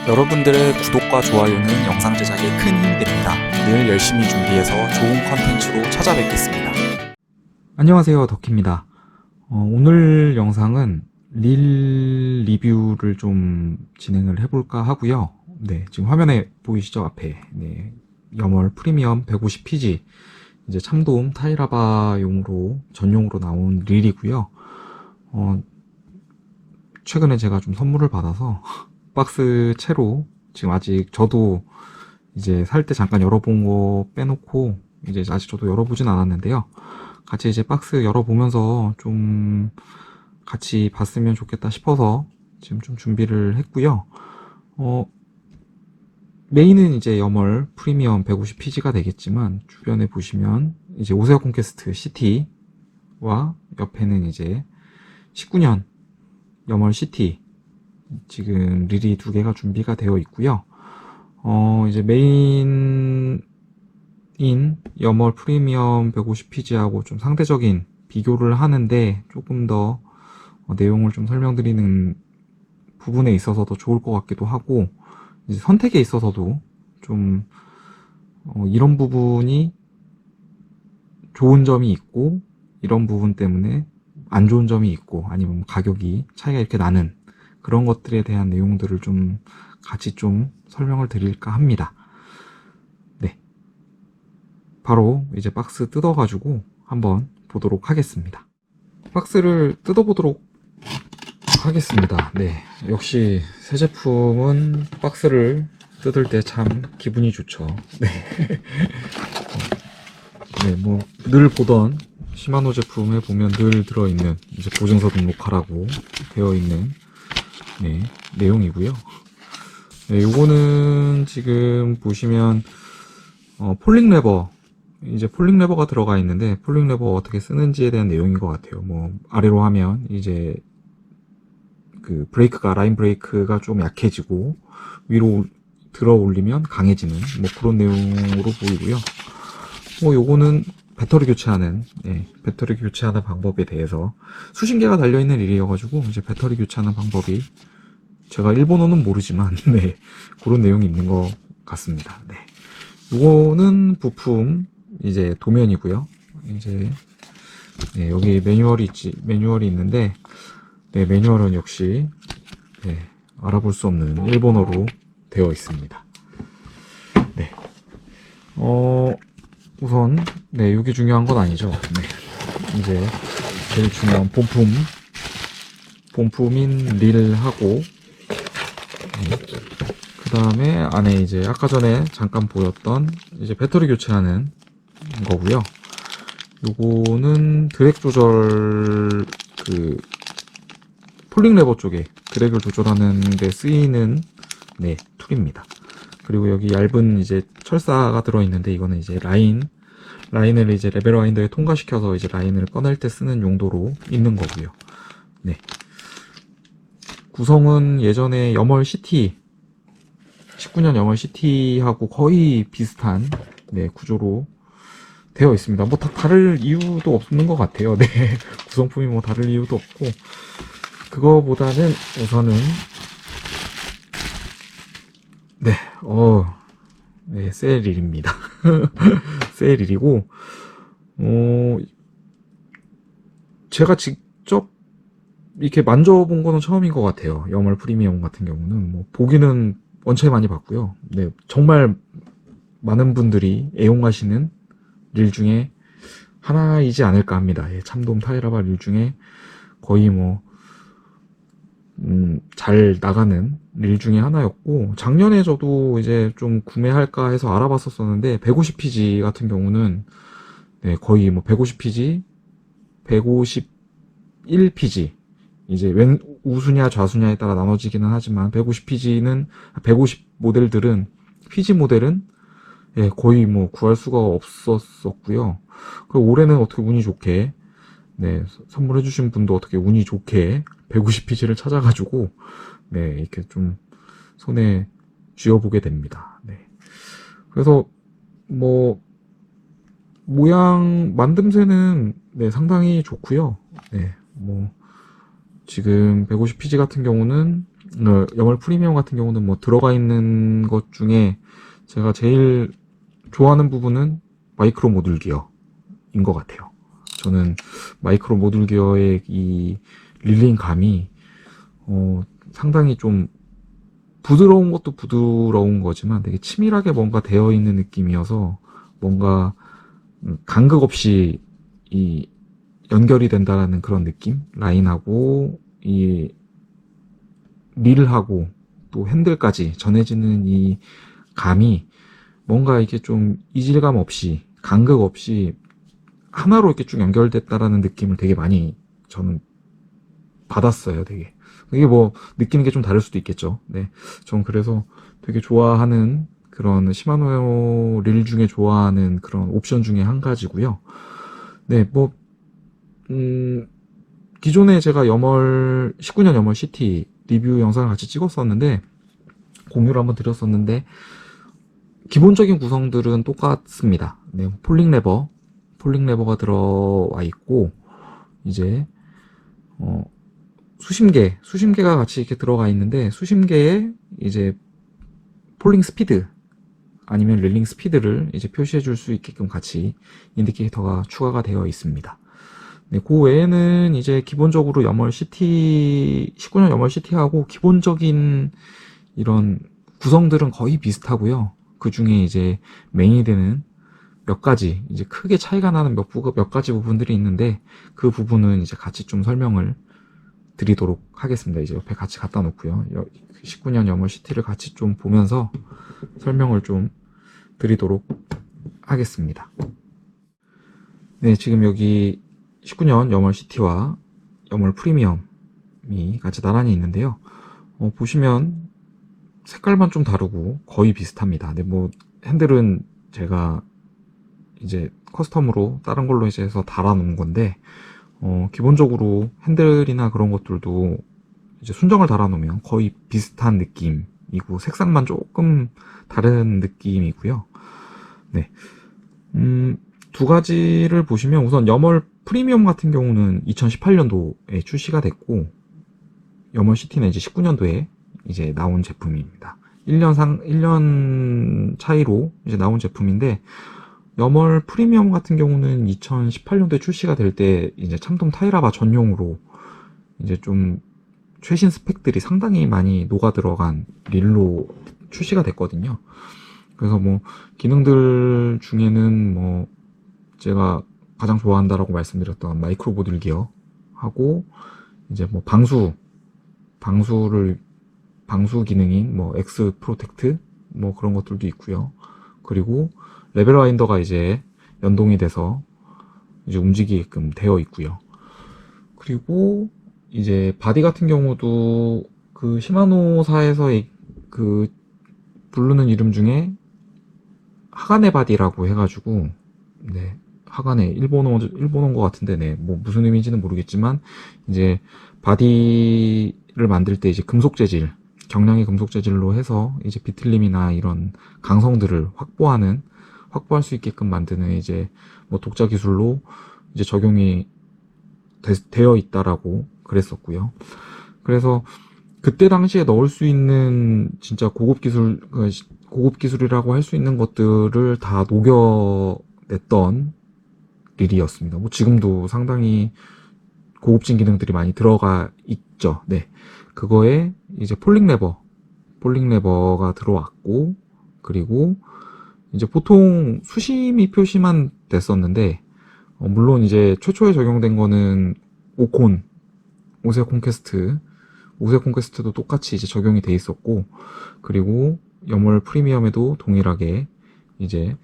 여러분들의 구독과 좋아요는 영상 제작에 큰 힘이 됩니다. 늘 열심히 준비해서 좋은 컨텐츠로 찾아뵙겠습니다. 안녕하세요, 덕희입니다. 오늘 영상은 릴 리뷰를 좀 진행을 해볼까 하고요. 네, 지금 화면에 보이시죠? 앞에. 네, 염월 프리미엄 150PG 이제 참돔 타이라바용으로 전용으로 나온 릴이고요. 최근에 제가 좀 선물을 받아서 박스 채로 지금 아직 저도 이제 살 때 잠깐 열어본 거 빼놓고 이제 아직 저도 열어보진 않았는데요. 같이 이제 박스 열어보면서 좀 같이 봤으면 좋겠다 싶어서 지금 좀 준비를 했고요. 메인은 이제 염월 프리미엄 150PG가 되겠지만 주변에 보시면 이제 오세어 콘퀘스트 CT와 옆에는 이제 19년 염월 CT 지금 릴이 두 개가 준비가 되어 있고요. 이제 메인인 염월 프리미엄 150PG하고 좀 상대적인 비교를 하는데 조금 더 내용을 좀 설명드리는 부분에 있어서 더 좋을 것 같기도 하고, 이제 선택에 있어서도 좀 이런 부분이 좋은 점이 있고 이런 부분 때문에 안 좋은 점이 있고 아니면 가격이 차이가 이렇게 나는 그런 것들에 대한 내용들을 좀 같이 좀 설명을 드릴까 합니다. 네, 바로 이제 박스 뜯어가지고 한번 보도록 하겠습니다. 박스를 뜯어보도록 하겠습니다. 네, 역시 새 제품은 박스를 뜯을 때 참 기분이 좋죠. 네, 네, 뭐 늘 보던 시마노 제품에 보면 늘 들어있는 이제 보증서 등록하라고 되어 있는 네, 내용이고요. 네, 요거는 지금 보시면 폴링 레버, 이제 폴링 레버가 들어가 있는데 폴링 레버 어떻게 쓰는지에 대한 내용인 것 같아요. 뭐 아래로 하면 이제 그 브레이크가, 라인 브레이크가 좀 약해지고 위로 들어 올리면 강해지는 뭐 그런 내용으로 보이고요. 뭐 요거는 배터리 교체하는, 네, 배터리 교체하는 방법에 대해서 수십 개가 달려있는 릴이어가지고 이제 배터리 교체하는 방법이 제가 일본어는 모르지만 네, 그런 내용이 있는 것 같습니다. 네, 요거는 부품 이제 도면이고요. 이제 네, 여기 매뉴얼이 있는데 네, 매뉴얼은 역시 네, 알아볼 수 없는 일본어로 되어 있습니다. 네, 우선 네, 이게 중요한 건 아니죠. 네, 이제 제일 중요한 본품인 릴하고 그 다음에 안에 이제 아까 전에 잠깐 보였던 이제 배터리 교체하는 거고요. 요거는 드랙 조절, 그 폴링 레버 쪽에 드랙을 조절하는 데 쓰이는 네, 툴입니다. 그리고 여기 얇은 이제 철사가 들어있는데 이거는 이제 라인을 이제 레벨 와인더에 통과시켜서 이제 라인을 꺼낼 때 쓰는 용도로 있는 거고요. 네. 구성은 예전에 염월 CT 19년 염월 CT하고 거의 비슷한 네, 구조로 되어 있습니다. 뭐 다를 이유도 없는 것 같아요. 네, 구성품이 뭐 다를 이유도 없고, 그거보다는 우선은 네, 네, 셀일입니다. 셀일이고, 제가 직접 이렇게 만져본 거는 처음인 것 같아요. 염월 프리미엄 같은 경우는 뭐 보기는 원체 많이 봤고요. 네, 정말 많은 분들이 애용하시는 릴 중에 하나이지 않을까 합니다. 예, 참돔 타이라바 릴 중에 거의 뭐 잘 나가는 릴 중에 하나였고, 작년에 저도 이제 좀 구매할까 해서 알아봤었는데 150PG 같은 경우는 네, 거의 뭐 150PG, 151PG 이제 왼 우수냐 좌수냐에 따라 나눠지기는 하지만 150PG는 150 모델들은 PG 모델은 예, 거의 뭐 구할 수가 없었었고요. 그 올해는 어떻게 운이 좋게 네, 선물해주신 분도 어떻게 운이 좋게 150PG를 찾아가지고 네, 이렇게 좀 손에 쥐어보게 됩니다. 네. 그래서 뭐 모양 만듦새는 네, 상당히 좋고요. 네, 뭐 지금 150PG 같은 경우는 염월 프리미엄 같은 경우는 뭐 들어가 있는 것 중에 제가 제일 좋아하는 부분은 마이크로 모듈 기어인 것 같아요. 저는 마이크로 모듈 기어의 이 릴링 감이 상당히 좀 부드러운 것도 부드러운 거지만 되게 치밀하게 뭔가 되어 있는 느낌이어서 뭔가 간극 없이 이 연결이 된다라는 그런 느낌? 라인하고 이 릴하고 또 핸들까지 전해지는 이 감이 뭔가 이게 좀 이질감 없이 간극 없이 하나로 이렇게 쭉 연결됐다라는 느낌을 되게 많이 저는 받았어요. 되게 이게 뭐 느끼는 게 좀 다를 수도 있겠죠. 네, 전 그래서 되게 좋아하는 그런 시마노 릴 중에 좋아하는 그런 옵션 중에 한 가지고요. 네, 뭐 기존에 제가 19년 염월 CT 리뷰 영상을 같이 찍었었는데 공유를 한번 드렸었는데 기본적인 구성들은 똑같습니다. 네, 폴링 레버가 들어와 있고 이제 수심계가 같이 이렇게 들어가 있는데 수심계에 이제 폴링 스피드 아니면 릴링 스피드를 이제 표시해 줄 수 있게끔 같이 인디케이터가 추가가 되어 있습니다. 네, 그 외에는 이제 기본적으로 19년 염월 CT하고 기본적인 이런 구성들은 거의 비슷하고요. 그 중에 이제 메인이 되는 몇 가지, 이제 크게 차이가 나는 몇 가지 부분들이 있는데 그 부분은 이제 같이 좀 설명을 드리도록 하겠습니다. 이제 옆에 같이 갖다 놓고요. 19년 염월 CT를 같이 좀 보면서 설명을 좀 드리도록 하겠습니다. 네, 지금 여기 19년 염월 CT와 염월 프리미엄이 같이 나란히 있는데요. 보시면 색깔만 좀 다르고 거의 비슷합니다. 근데 뭐 핸들은 제가 이제 커스텀으로 다른 걸로 이제 해서 달아 놓은 건데 기본적으로 핸들이나 그런 것들도 이제 순정을 달아 놓으면 거의 비슷한 느낌이고 색상만 조금 다른 느낌이고요. 네. 두 가지를 보시면 우선 염월 프리미엄 같은 경우는 2018년도에 출시가 됐고 염월 CT는 이제 19년도에 이제 나온 제품입니다. 1년 차이로 이제 나온 제품인데 염월 프리미엄 같은 경우는 2018년도에 출시가 될 때 이제 참돔 타이라바 전용으로 이제 좀 최신 스펙들이 상당히 많이 녹아 들어간 릴로 출시가 됐거든요. 그래서 뭐 기능들 중에는 뭐 제가 가장 좋아한다라고 말씀드렸던 마이크로 모듈 기어 하고 이제 뭐 방수 기능인 뭐 엑스 프로텍트 뭐 그런 것들도 있고요. 그리고 레벨 와인더가 이제 연동이 돼서 이제 움직이게끔 되어 있고요. 그리고 이제 바디 같은 경우도 그 시마노사에서 그 부르는 이름 중에 하가네 바디라고 해가지고 네, 하가네 일본어인 것 같은데 네, 뭐 무슨 의미인지는 모르겠지만 이제 바디를 만들 때 이제 경량의 금속 재질로 해서 이제 비틀림이나 이런 강성들을 확보할 수 있게끔 만드는 이제 뭐 독자 기술로 이제 적용이 되어 있다라고 그랬었고요. 그래서 그때 당시에 넣을 수 있는 진짜 고급 기술이라고 할 수 있는 것들을 다 녹여냈던 릴이었습니다. 뭐 지금도 상당히 고급진 기능들이 많이 들어가 있죠. 네. 그거에 이제 폴링 레버가 들어왔고, 그리고 이제 보통 수심이 표시만 됐었는데, 물론 이제 최초에 적용된 거는 오세 콘퀘스트도 똑같이 이제 적용이 돼 있었고, 그리고 염월 프리미엄에도 동일하게 이제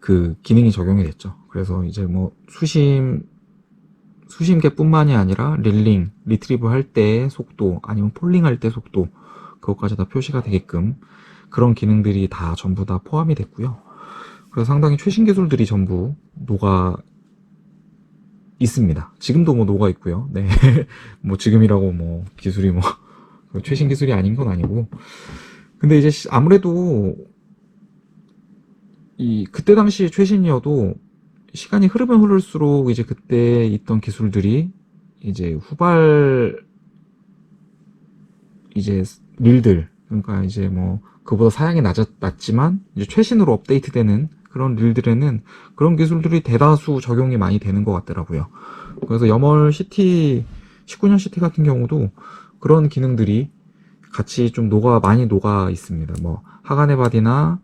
그 기능이 적용이 됐죠. 그래서 이제 뭐 수심계뿐만이 아니라 리트리브 할 때 속도 아니면 폴링 할 때 속도 그것까지 다 표시가 되게끔 그런 기능들이 다 전부 다 포함이 됐고요. 그래서 상당히 최신 기술들이 전부 녹아 있습니다. 지금도 뭐 녹아 있고요. 네. 뭐 지금이라고 뭐 기술이 뭐 최신 기술이 아닌 건 아니고. 근데 이제 아무래도 그때 당시에 최신이어도 시간이 흐르면 흐를수록 이제 그때 있던 기술들이 이제 이제 릴들, 그러니까 이제 뭐 그보다 사양이 낮지만 이제 최신으로 업데이트되는 그런 릴들에는 그런 기술들이 대다수 적용이 많이 되는 것 같더라고요. 그래서 염월 CT 19년 CT 같은 경우도 그런 기능들이 같이 좀 많이 녹아 있습니다. 뭐 하간의 바디나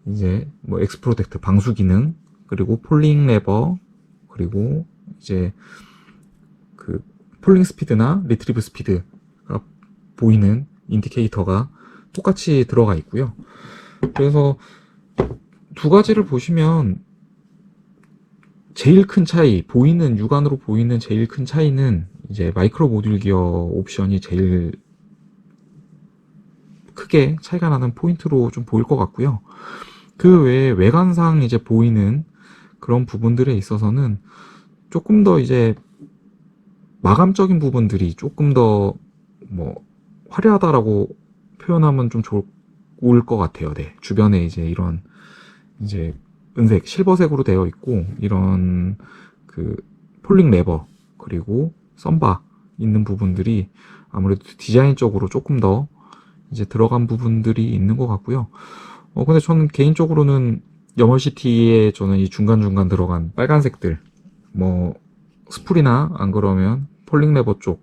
이제 뭐 엑스프로텍트 방수 기능, 그리고 폴링 레버, 그리고 이제 그 폴링 스피드나 리트리브 스피드가 보이는 인디케이터가 똑같이 들어가 있고요. 그래서 두 가지를 보시면 제일 큰 차이, 육안으로 보이는 제일 큰 차이는 이제 마이크로 모듈 기어 옵션이 제일 크게 차이가 나는 포인트로 좀 보일 것 같고요. 그 외에 외관상 이제 보이는 그런 부분들에 있어서는 조금 더 이제 마감적인 부분들이 조금 더 뭐 화려하다라고 표현하면 좀 좋을 것 같아요. 네. 주변에 이제 이런 이제 은색, 실버색으로 되어 있고, 이런 그 폴링 레버, 그리고 썬바 있는 부분들이 아무래도 디자인적으로 조금 더 이제 들어간 부분들이 있는 것 같고요. 근데 저는 개인적으로는 염월CT에 저는 이 중간중간 들어간 빨간색들, 뭐 스풀이나 안 그러면 폴링 레버 쪽,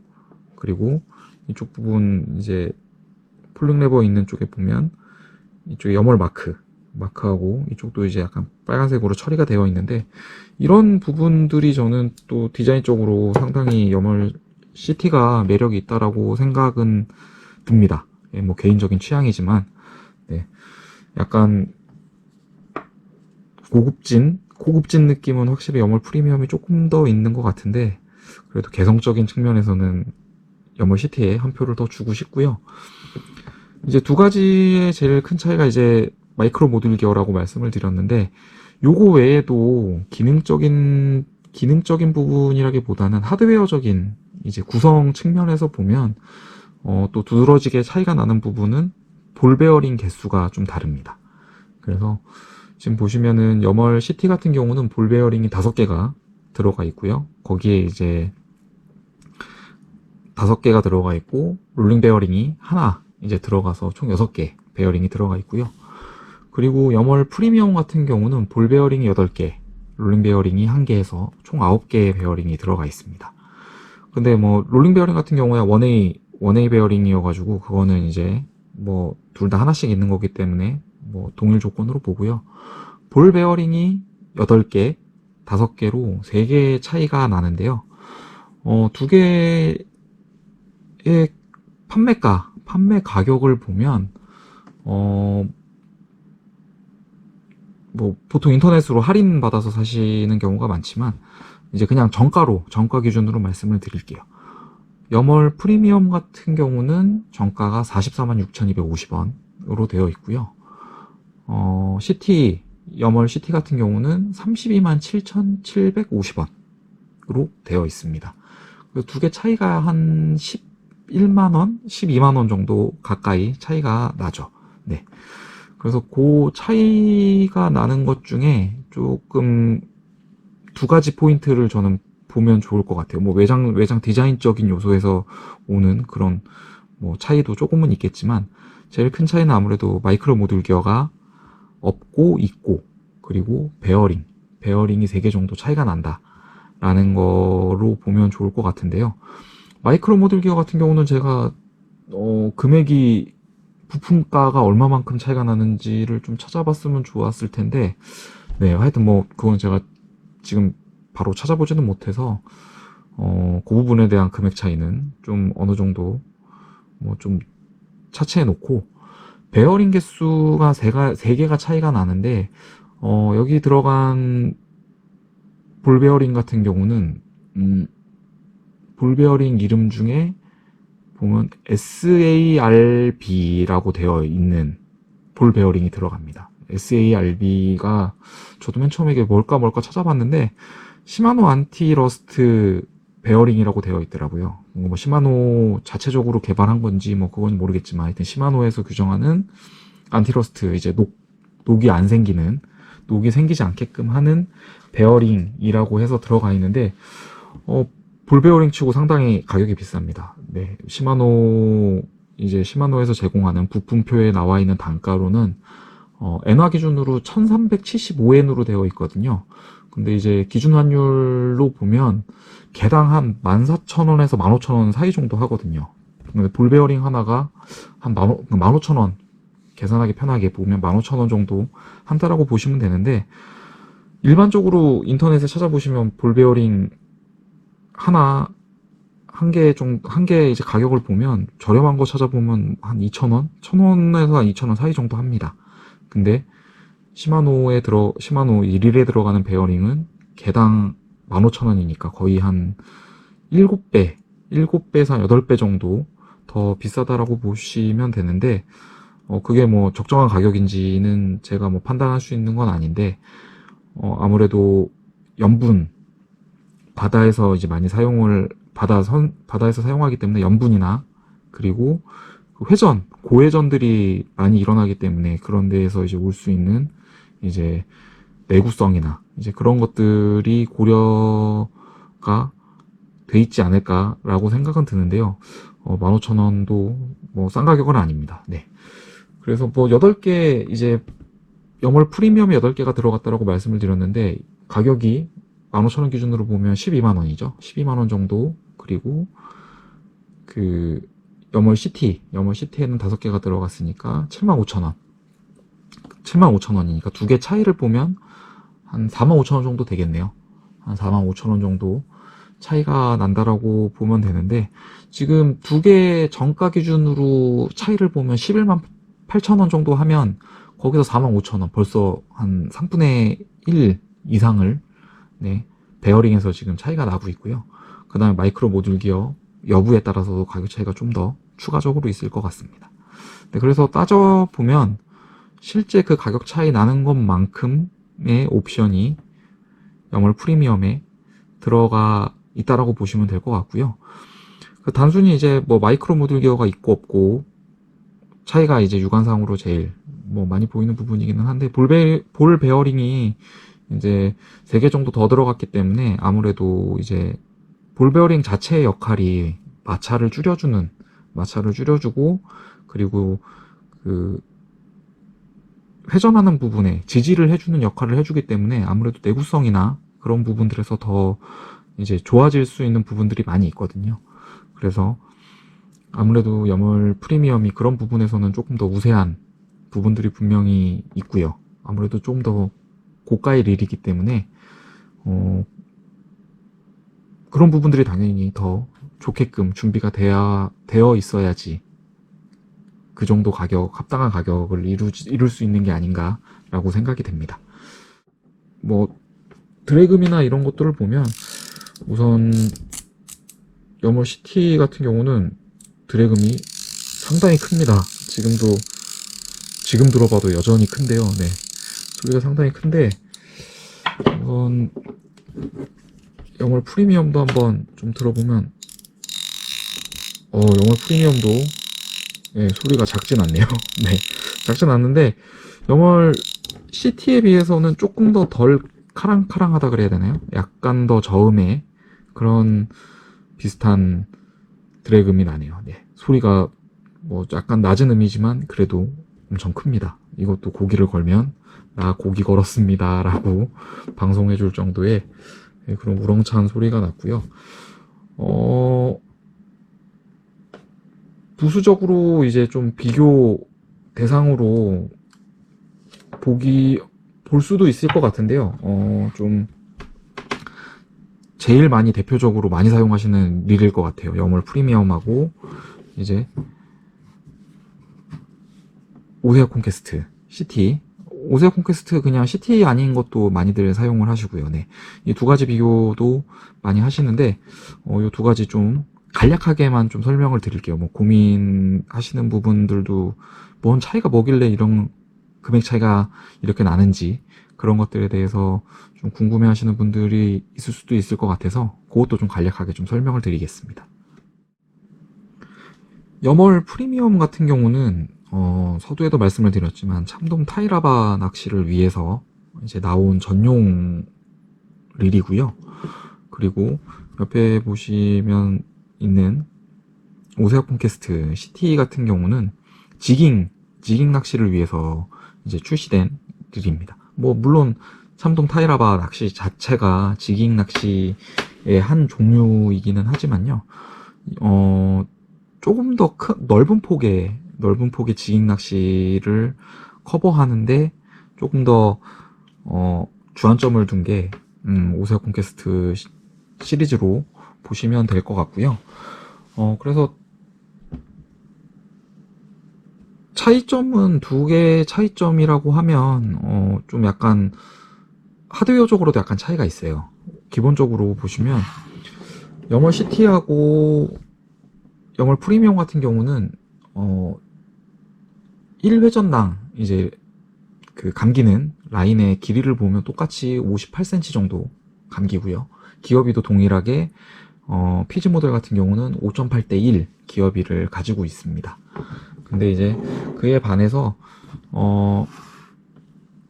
그리고 이쪽 부분 이제 폴링 레버 있는 쪽에 보면 이쪽에 염월 마크하고 이쪽도 이제 약간 빨간색으로 처리가 되어 있는데, 이런 부분들이 저는 또 디자인적으로 상당히 염월 CT가 매력이 있다라고 생각은 듭니다. 예, 뭐 개인적인 취향이지만, 네. 약간 고급진 느낌은 확실히 염월 프리미엄이 조금 더 있는 것 같은데, 그래도 개성적인 측면에서는 염월 CT에 한 표를 더 주고 싶고요. 이제 두 가지의 제일 큰 차이가 이제 마이크로 모듈 기어라고 말씀을 드렸는데, 요거 외에도 기능적인 부분이라기보다는 하드웨어적인 이제 구성 측면에서 보면 또 두드러지게 차이가 나는 부분은 볼 베어링 개수가 좀 다릅니다. 그래서 지금 보시면은 염월 CT 같은 경우는 볼 베어링이 5개가 들어가 있고요. 거기에 이제 5개가 들어가 있고, 롤링 베어링이 하나 이제 들어가서 총 6개 베어링이 들어가 있고요. 그리고 염월 프리미엄 같은 경우는 볼 베어링이 8개, 롤링 베어링이 1개에서 총 9개의 베어링이 들어가 있습니다. 근데 뭐 롤링 베어링 같은 경우에 원웨이 베어링이어가지고 그거는 이제 뭐 둘 다 하나씩 있는 거기 때문에 뭐 동일 조건으로 보고요. 볼 베어링이 8개, 5개로 3개의 차이가 나는데요. 두 개의 판매 가격을 보면 뭐 보통 인터넷으로 할인 받아서 사시는 경우가 많지만, 이제 그냥 정가 기준으로 말씀을 드릴게요. 염월 프리미엄 같은 경우는 정가가 446,250원으로 되어 있고요. 염월 CT 같은 경우는 327,750원으로 되어 있습니다. 두 개 차이가 한 11만원, 12만원 정도 가까이 차이가 나죠. 네. 그래서 그 차이가 나는 것 중에 조금 두 가지 포인트를 저는 보면 좋을 것 같아요. 뭐 외장 디자인적인 요소에서 오는 그런 뭐 차이도 조금은 있겠지만, 제일 큰 차이는 아무래도 마이크로 모듈 기어가 없고 있고, 그리고 베어링이 3개 정도 차이가 난다라는 거로 보면 좋을 것 같은데요. 마이크로 모듈 기어 같은 경우는 제가 금액이 부품가가 얼마만큼 차이가 나는지를 좀 찾아봤으면 좋았을 텐데, 네, 하여튼 뭐 그건 제가 지금 바로 찾아보지는 못해서 그 부분에 대한 금액 차이는 좀 어느 정도 뭐 좀 차치해 놓고, 베어링 개수가 3개가 차이가 나는데, 여기 들어간 볼 베어링 같은 경우는 볼 베어링 이름 중에 보면 SARB라고 되어 있는 볼 베어링이 들어갑니다. SARB가 저도 맨 처음에 이게 뭘까 찾아봤는데, 시마노 안티러스트 베어링이라고 되어 있더라고요. 뭐 시마노 자체적으로 개발한 건지 뭐 그건 모르겠지만, 하여튼 시마노에서 규정하는 안티러스트, 이제 녹이 생기지 않게끔 하는 베어링이라고 해서 들어가 있는데, 볼 베어링 치고 상당히 가격이 비쌉니다. 네, 시마노 이제 시마노에서 제공하는 부품표에 나와 있는 단가로는 엔화 기준으로 1375엔으로 되어 있거든요. 근데 이제 기준 환율로 보면 개당 한 14,000원에서 15,000원 사이 정도 하거든요. 근데 볼 베어링 하나가 한 15,000원, 계산하기 편하게 보면 15,000원 정도 한다라고 보시면 되는데, 일반적으로 인터넷에 찾아보시면 볼 베어링 하나 한 개 이제 가격을 보면 저렴한 거 찾아보면 한 2,000원? 1,000원에서 한 2,000원 사이 정도 합니다. 근데 시마노 이 릴에 들어가는 베어링은 개당 15,000원이니까 거의 한 7배에서 한 8배 정도 더 비싸다라고 보시면 되는데, 그게 뭐 적정한 가격인지는 제가 뭐 판단할 수 있는 건 아닌데, 아무래도 염분, 바다에서 이제 많이 바다에서 사용하기 때문에 염분이나, 그리고 고회전들이 많이 일어나기 때문에 그런 데에서 이제 올 수 있는 이제 내구성이나 이제 그런 것들이 고려가 돼 있지 않을까라고 생각은 드는데요. 15,000원도 뭐 싼 가격은 아닙니다. 네. 그래서 뭐 8개 이제 염월 프리미엄 8개가 들어갔다라고 말씀을 드렸는데, 가격이 15,000원 기준으로 보면 12만원이죠. 12만원 정도. 그리고 그 염월 시티에는 5개가 들어갔으니까 75,000원. 75,000원이니까 두 개 차이를 보면 한 45,000원 정도 되겠네요. 한 45,000원 정도 차이가 난다라고 보면 되는데, 지금 두 개 정가 기준으로 차이를 보면 11만 8천원 정도 하면 거기서 45,000원, 벌써 한 3분의 1 이상을, 네, 베어링에서 지금 차이가 나고 있고요. 그 다음에 마이크로 모듈 기어 여부에 따라서도 가격 차이가 좀 더 추가적으로 있을 것 같습니다. 네, 그래서 따져보면 실제 그 가격 차이 나는 것만큼의 옵션이 염월 프리미엄에 들어가 있다라고 보시면 될 것 같고요. 단순히 이제 뭐 마이크로 모듈 기어가 있고 없고 차이가 이제 육안상으로 제일 뭐 많이 보이는 부분이기는 한데, 볼 베어링이 이제 3개 정도 더 들어갔기 때문에 아무래도 이제 볼 베어링 자체의 역할이 마찰을 줄여주고, 그리고 그 회전하는 부분에 지지를 해주는 역할을 해주기 때문에 아무래도 내구성이나 그런 부분들에서 더 이제 좋아질 수 있는 부분들이 많이 있거든요. 그래서 아무래도 염월 프리미엄이 그런 부분에서는 조금 더 우세한 부분들이 분명히 있고요. 아무래도 좀 더 고가의 릴이기 때문에 그런 부분들이 당연히 더 좋게끔 준비가 되어 있어야지 그 정도 합당한 가격을 이룰 수 있는 게 아닌가라고 생각이 됩니다. 뭐 드래금이나 이런 것들을 보면 우선 염월 시티 같은 경우는 드래금이 상당히 큽니다. 지금 들어봐도 여전히 큰데요. 네, 소리가 상당히 큰데, 우선 염월 프리미엄도 한번 좀 들어보면 염월 프리미엄도, 네, 소리가 작진 않네요. 네, 작진 않는데 염월 시티에 비해서는 조금 더 덜 카랑카랑하다 그래야 되나요? 약간 더 저음의 그런 비슷한 드래금이 나네요. 네, 소리가 뭐 약간 낮은 음이지만 그래도 엄청 큽니다. 이것도 고기를 걸면 나 고기 걸었습니다 라고 방송해 줄 정도의 그런 우렁찬 소리가 났고요. 부수적으로 이제 좀 비교 대상으로 볼 수도 있을 것 같은데요. 좀 제일 많이 대표적으로 많이 사용하시는 릴일 것 같아요. 염월 프리미엄하고 이제 오세아 콘퀘스트 시티. 오세아 콘퀘스트 그냥 시티 아닌 것도 많이들 사용을 하시고요. 네, 이 두 가지 비교도 많이 하시는데, 이 두 가지 좀 간략하게만 좀 설명을 드릴게요. 뭐 고민하시는 부분들도 뭔 차이가 뭐길래 이런 금액 차이가 이렇게 나는지, 그런 것들에 대해서 좀 궁금해 하시는 분들이 있을 수도 있을 것 같아서 그것도 좀 간략하게 좀 설명을 드리겠습니다. 염월 프리미엄 같은 경우는 서두에도 말씀을 드렸지만 참돔 타이라바 낚시를 위해서 이제 나온 전용 릴이고요. 그리고 옆에 보시면 있는 오세아 콘퀘스트 CT 같은 경우는 지깅 낚시를 위해서 이제 출시된 들입니다. 뭐 물론 참돔 타이라바 낚시 자체가 지깅 낚시의 한 종류이기는 하지만요. 조금 더 넓은 폭의 지깅 낚시를 커버하는데 조금 더 주안점을 둔 게 오세아 콘퀘스트 시리즈로 보시면 될 것 같고요. 그래서 차이점은 두 개의 차이점이라고 하면 좀 약간 하드웨어적으로도 약간 차이가 있어요. 기본적으로 보시면 영월 CT하고 영월 프리미엄 같은 경우는 1회전당 이제 그 감기는 라인의 길이를 보면 똑같이 58cm 정도 감기고요. 기어비도 동일하게 피지 모델 같은 경우는 5.8대 1 기어비를 가지고 있습니다. 근데 이제 그에 반해서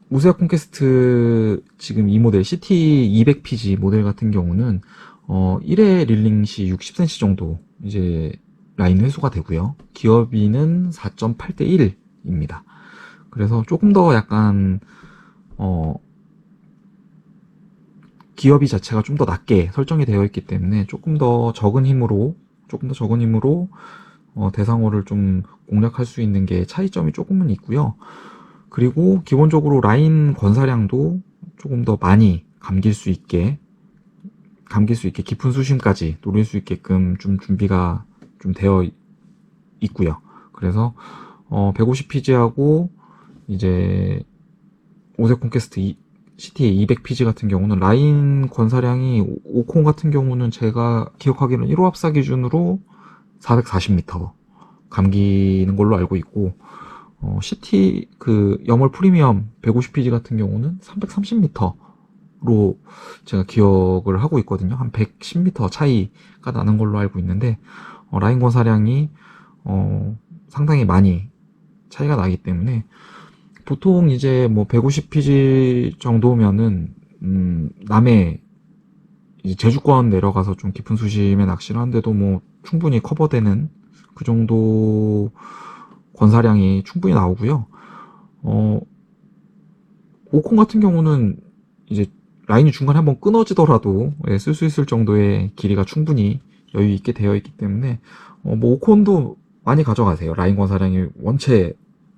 오세아 콘퀘스트 지금 이 모델 CT200PG 모델 같은 경우는 1회 릴링 시 60cm 정도 이제 라인 회수가 되고요. 기어비는 4.8대 1입니다. 그래서 조금 더 약간 기어비 자체가 좀 더 낮게 설정이 되어 있기 때문에 조금 더 적은 힘으로 대상어를 좀 공략할 수 있는 게 차이점이 조금은 있고요. 그리고 기본적으로 라인 권사량도 조금 더 많이 감길 수 있게 깊은 수심까지 노릴 수 있게끔 좀 준비가 좀 되어 있고요. 그래서 150PG하고 이제 오세아 콘퀘스트 CT 200PG 같은 경우는 라인 권사량이 오콘 같은 경우는 제가 기억하기로는 1호 합사 기준으로 440m 감기는 걸로 알고 있고 CT 그 염월 프리미엄 150PG 같은 경우는 330m로 제가 기억을 하고 있거든요. 한 110m 차이가 나는 걸로 알고 있는데 라인 권사량이 상당히 많이 차이가 나기 때문에 보통 이제 뭐 150PG 정도면은 남해 이제 제주권 내려가서 좀 깊은 수심에 낚시를 하는데도 뭐 충분히 커버되는 그 정도 권사량이 충분히 나오고요. 오콘 같은 경우는 이제 라인이 중간에 한번 끊어지더라도 쓸 수 있을 정도의 길이가 충분히 여유 있게 되어 있기 때문에 뭐 오콘도 많이 가져가세요. 라인 권사량이 원체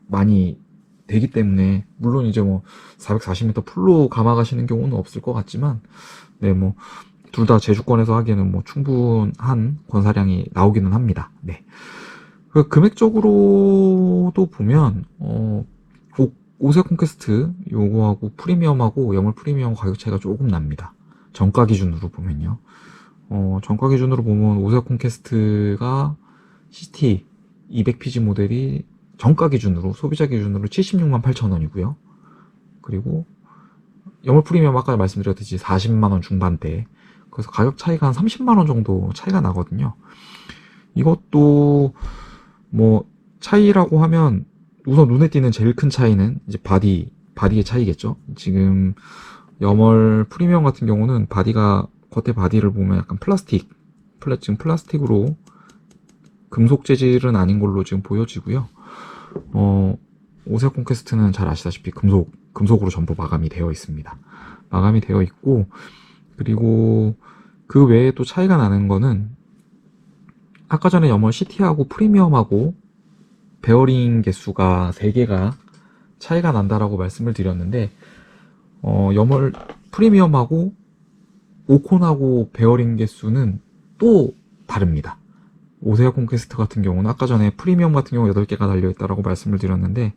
많이 되기 때문에 물론 이제 뭐 440m 풀로 감아가시는 경우는 없을 것 같지만 네 뭐 둘 다 제주권에서 하기에는 뭐 충분한 권사량이 나오기는 합니다. 네. 그 금액적으로도 보면 오세아 콘퀘스트 요거하고 프리미엄하고 염월 프리미엄 가격 차이가 조금 납니다. 정가 기준으로 보면요. 정가 기준으로 보면 오세아 콘퀘스트가 CT 200PG 모델이 정가 기준으로 소비자 기준으로 76만 8천 원이고요. 그리고 염월 프리미엄 아까 말씀드렸듯이 40만 원 중반대. 그래서 가격 차이가 한 30만 원 정도 차이가 나거든요. 이것도 뭐 차이라고 하면 우선 눈에 띄는 제일 큰 차이는 이제 바디의 차이겠죠. 지금 염월 프리미엄 같은 경우는 바디가 겉에 바디를 보면 약간 지금 플라스틱으로 금속 재질은 아닌 걸로 지금 보여지고요. 오세아 콘퀘스트는 잘 아시다시피 금속으로 전부 마감이 되어 있습니다. 마감이 되어 있고 그리고 그 외에 또 차이가 나는 거는 아까 전에 염월 CT하고 프리미엄하고 베어링 개수가 3개가 차이가 난다라고 말씀을 드렸는데 염월 프리미엄하고 오콘하고 베어링 개수는 또 다릅니다. 오세아 콘퀘스트 같은 경우는 아까 전에 프리미엄 같은 경우 8개가 달려있다라고 말씀을 드렸는데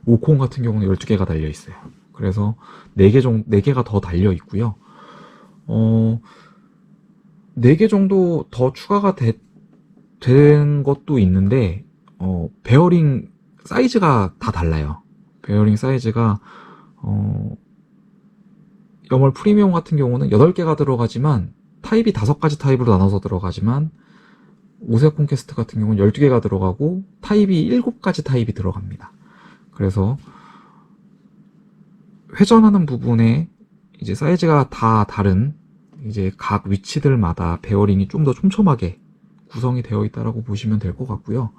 오콘 같은 경우는 12개가 달려있어요. 그래서 4개가 더 달려있고요. 4개 정도 더 추가가 된 것도 있는데 베어링 사이즈가 다 달라요. 베어링 사이즈가 염월 프리미엄 같은 경우는 8개가 들어가지만 타입이 5가지 타입으로 나눠서 들어가지만 오세아 콘퀘스트 같은 경우는 12개가 들어가고 타입이 7가지 타입이 들어갑니다. 그래서 회전하는 부분에 이제 사이즈가 다 다른 이제 각 위치들마다 베어링이 좀 더 촘촘하게 구성이 되어 있다라고 보시면 될 것 같고요.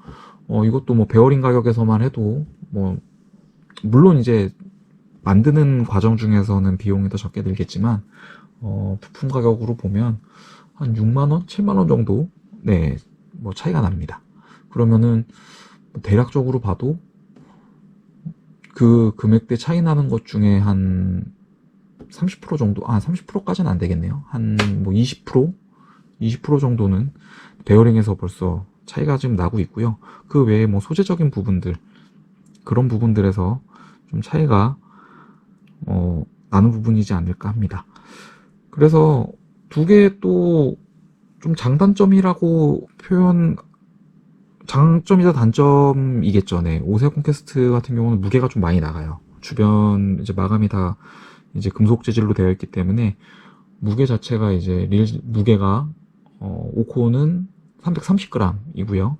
이것도 뭐 베어링 가격에서만 해도 뭐 물론 이제 만드는 과정 중에서는 비용이 더 적게 들겠지만 부품 가격으로 보면 한 6만원, 7만원 정도 네, 뭐 차이가 납니다. 그러면은 대략적으로 봐도 그 금액대 차이 나는 것 중에 한 30% 정도, 30%까지는 안 되겠네요. 한 뭐 20%? 20% 정도는 베어링에서 벌써 차이가 지금 나고 있고요. 그 외에 뭐 소재적인 부분들, 그런 부분들에서 좀 차이가 나는 부분이지 않을까 합니다. 그래서 두 개 또 좀 장단점이라고 장점이자 단점이겠죠. 네. 오세아 콘퀘스트 같은 경우는 무게가 좀 많이 나가요. 주변 이제 마감이 다 이제 금속 재질로 되어 있기 때문에 무게 자체가 이제 무게가 5코어는 330g이고요.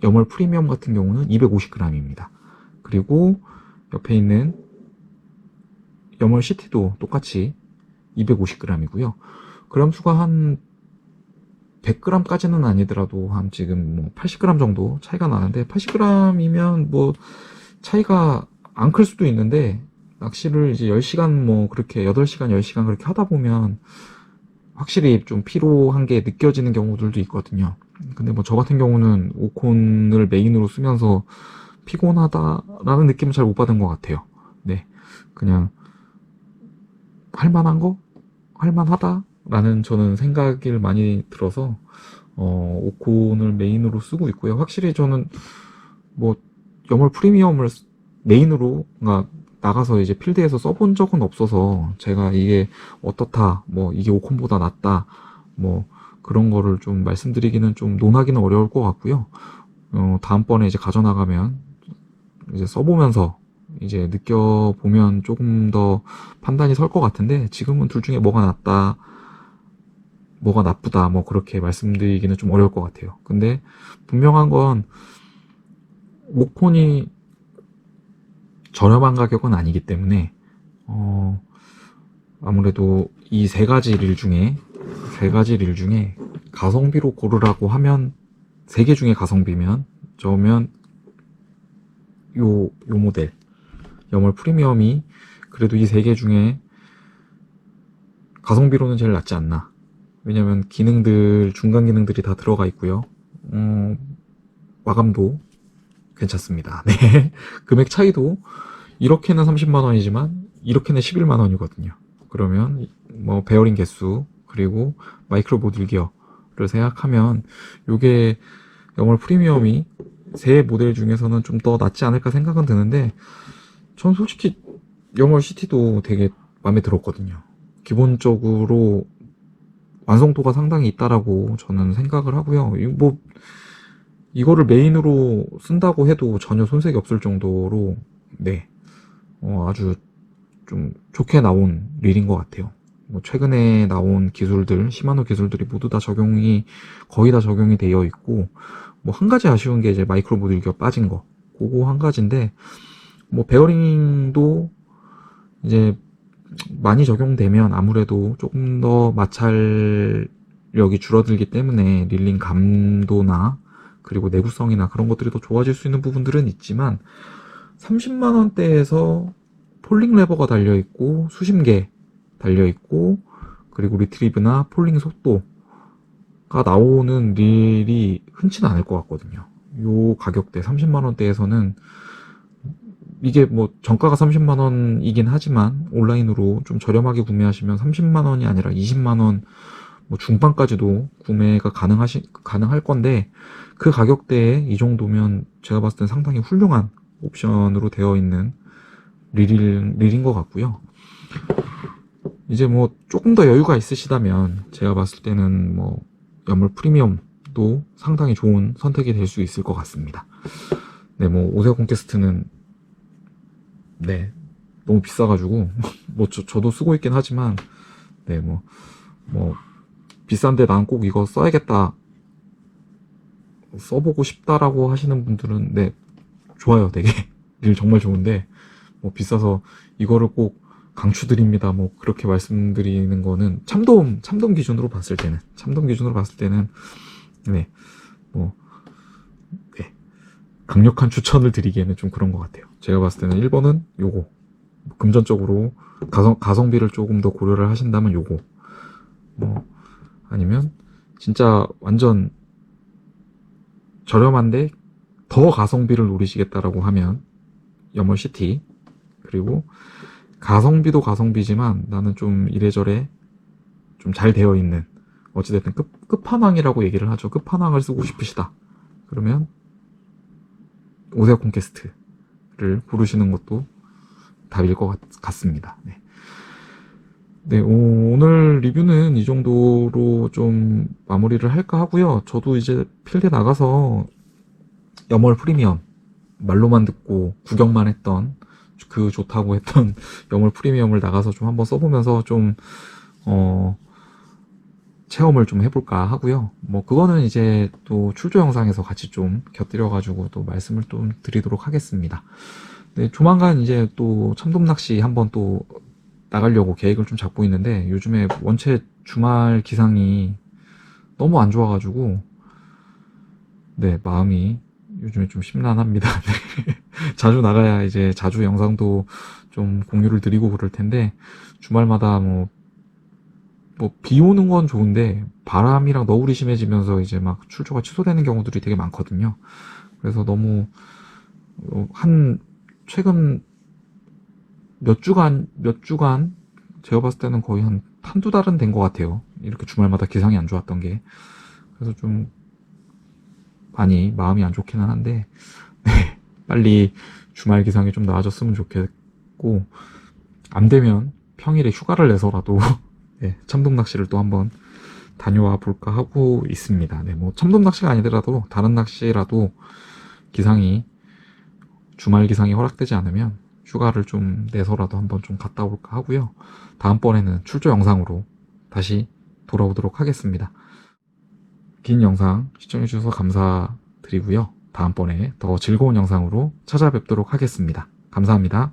염월 프리미엄 같은 경우는 250g입니다. 그리고 옆에 있는 염월 CT도 똑같이 250g이고요. 그램 수가 한 100g까지는 아니더라도 한 지금 뭐 80g 정도 차이가 나는데 80g이면 뭐 차이가 안 클 수도 있는데 낚시를 이제 10시간 뭐 그렇게 8시간 10시간 그렇게 하다 보면 확실히 좀 피로한 게 느껴지는 경우들도 있거든요. 근데 뭐 저 같은 경우는 오콘을 메인으로 쓰면서 피곤하다라는 느낌은 잘 못 받은 것 같아요. 네. 그냥 할만한 거? 할만하다? 라는 저는 생각을 많이 들어서 오콘을 메인으로 쓰고 있고요. 확실히 저는 뭐 염월 프리미엄을 메인으로 나가서 이제 필드에서 써본 적은 없어서 제가 이게 어떻다, 뭐 이게 오콘보다 낫다, 뭐 그런 거를 좀 말씀드리기는 좀 논하기는 어려울 것 같고요. 다음번에 이제 가져나가면 이제 써보면서 이제 느껴보면 조금 더 판단이 설 것 같은데 지금은 둘 중에 뭐가 낫다, 뭐가 나쁘다, 뭐 그렇게 말씀드리기는 좀 어려울 것 같아요. 근데 분명한 건 오콘이 저렴한 가격은 아니기 때문에 아무래도 이 세 가지 릴 중에 가성비로 고르라고 하면 세 개 중에 가성비면 저면 요 모델 염월 프리미엄이 그래도 이 세 개 중에 가성비로는 제일 낫지 않나. 왜냐면 기능들, 중간 기능들이 다 들어가 있고요. 마감도 괜찮습니다. 네. 금액 차이도 이렇게는 30만원이지만 이렇게는 11만원이거든요. 그러면 뭐 베어링 개수 그리고 마이크로 보들 기어를 생각하면 요게 염월 프리미엄이 세 모델 중에서는 좀 더 낫지 않을까 생각은 드는데 전 솔직히 염월 CT도 되게 마음에 들었거든요. 기본적으로 완성도가 상당히 있다라고 저는 생각을 하고요. 이거를 메인으로 쓴다고 해도 전혀 손색이 없을 정도로 네, 아주 좀 좋게 나온 릴인 것 같아요. 뭐 최근에 나온 기술들, 시마노 기술들이 모두 다 거의 다 적용이 되어 있고, 뭐 한 가지 아쉬운 게 이제 마이크로 모듈기가 빠진 거. 그거 한 가지인데, 뭐 베어링도 이제 많이 적용되면 아무래도 조금 더 마찰력이 줄어들기 때문에 릴링 감도나 그리고 내구성이나 그런 것들이 더 좋아질 수 있는 부분들은 있지만 30만원대에서 폴링 레버가 달려있고 수심계 달려있고 그리고 리트리브나 폴링 속도가 나오는 릴이 흔치는 않을 것 같거든요. 요 가격대 30만원대에서는 이게 뭐 정가가 30만원이긴 하지만 온라인으로 좀 저렴하게 구매하시면 30만원이 아니라 20만원 뭐 중반까지도 구매가 가능할 건데 그 가격대에 이 정도면 제가 봤을 땐 상당히 훌륭한 옵션으로 되어 있는 릴인 것 같고요. 이제 뭐 조금 더 여유가 있으시다면 제가 봤을 때는 뭐 염월 프리미엄도 상당히 좋은 선택이 될 수 있을 것 같습니다. 네, 뭐 오세아 콘퀘스트는 네 너무 비싸가지고 뭐 저도 쓰고 있긴 하지만 네 뭐 비싼데 난 꼭 이거 써야겠다 써보고 싶다라고 하시는 분들은 네 좋아요. 되게 릴 정말 좋은데 뭐 비싸서 이거를 꼭 강추드립니다. 뭐 그렇게 말씀드리는 거는 참돔 기준으로 봤을 때는 네, 뭐, 네. 강력한 추천을 드리기에는 좀 그런 것 같아요. 제가 봤을 때는 1번은 요거. 금전적으로 가성비를 조금 더 고려를 하신다면 요거. 뭐, 아니면 진짜 완전 저렴한데 더 가성비를 노리시겠다라고 하면 여멀시티. 그리고 가성비도 가성비지만 나는 좀 이래저래 좀 잘 되어 있는, 어찌됐든 끝판왕이라고 얘기를 하죠. 끝판왕을 쓰고 싶으시다. 그러면 오세아 콘퀘스트를 고르시는 것도 답일 것 같습니다. 네. 네, 오늘 리뷰는 이 정도로 좀 마무리를 할까 하고요. 저도 이제 필드 나가서 여멀 프리미엄 말로만 듣고 구경만 했던, 그 좋다고 했던 여멀 프리미엄을 나가서 좀 한번 써보면서 좀 체험을 좀 해볼까 하고요. 뭐 그거는 이제 또 출조 영상에서 같이 좀 곁들여 가지고 또 말씀을 좀 드리도록 하겠습니다. 네, 조만간 이제 또 참돔 낚시 한번 또 나가려고 계획을 좀 잡고 있는데, 요즘에 원체 주말 기상이 너무 안 좋아가지고 네, 마음이 요즘에 좀 심란합니다. 네. 자주 나가야 이제 자주 영상도 좀 공유를 드리고 그럴 텐데, 주말마다 뭐 비 오는 건 좋은데 바람이랑 너울이 심해지면서 이제 막 출조가 취소되는 경우들이 되게 많거든요. 그래서 너무 최근 몇 주간 제가 봤을 때는 거의 한두 달은 된 것 같아요. 이렇게 주말마다 기상이 안 좋았던 게. 그래서 좀 많이 마음이 안 좋기는 한데, 네, 빨리 주말 기상이 좀 나아졌으면 좋겠고, 안 되면 평일에 휴가를 내서라도 네, 참돔 낚시를 또 한번 다녀와 볼까 하고 있습니다. 네, 뭐 참돔 낚시가 아니더라도 다른 낚시라도 기상이 주말 기상이 허락되지 않으면 휴가를 좀 내서라도 한번 좀 갔다 올까 하고요. 다음번에는 출조 영상으로 다시 돌아오도록 하겠습니다. 긴 영상 시청해주셔서 감사드리고요. 다음번에 더 즐거운 영상으로 찾아뵙도록 하겠습니다. 감사합니다.